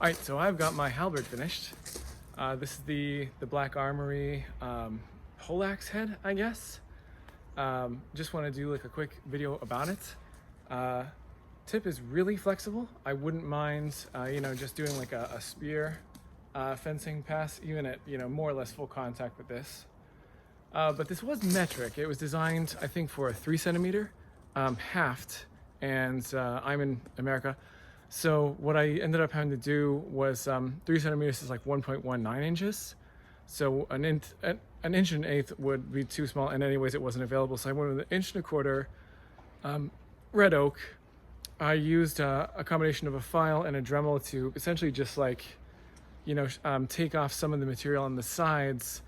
Alright, so I've got my halberd finished. This is the black Armoury Poleaxe head, I guess. Just want to do like a quick video about it. Tip is really flexible. I wouldn't mind, just doing like a spear fencing pass, even at, more or less full contact with this. But this was metric. It was designed, I think, for a 3 centimeter haft, and I'm in America. So what I ended up having to do was 3 centimeters is like 1.19 inches. So an inch and an eighth would be too small, and anyways it wasn't available. So I went with an 1.25 inch red oak. I used a combination of a file and a Dremel to essentially just like, take off some of the material on the sides,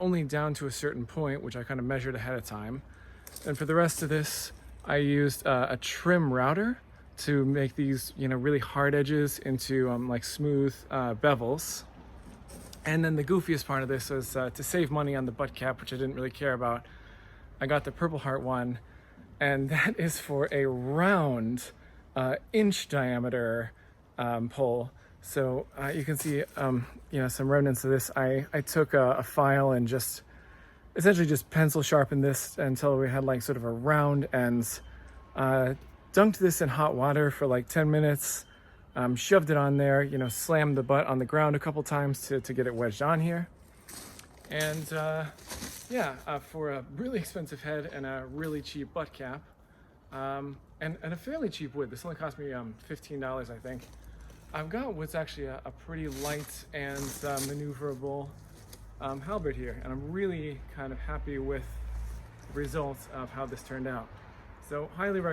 only down to a certain point, which I kind of measured ahead of time. And for the rest of this, I used a trim router to make these, really hard edges into like smooth bevels. And then the goofiest part of this was to save money on the butt cap, which I didn't really care about. I got the Purple Heart one, and that is for a round inch diameter pole. So you can see, some remnants of this. I took a file and just essentially just pencil sharpened this until we had like sort of a round ends. Dunked this in hot water for like 10 minutes, shoved it on there, slammed the butt on the ground a couple times to get it wedged on here. And for a really expensive head and a really cheap butt cap, and a fairly cheap wood, this only cost me $15, I think. I've got what's actually a pretty light and maneuverable halberd here, and I'm really kind of happy with the results of how this turned out. So highly recommend.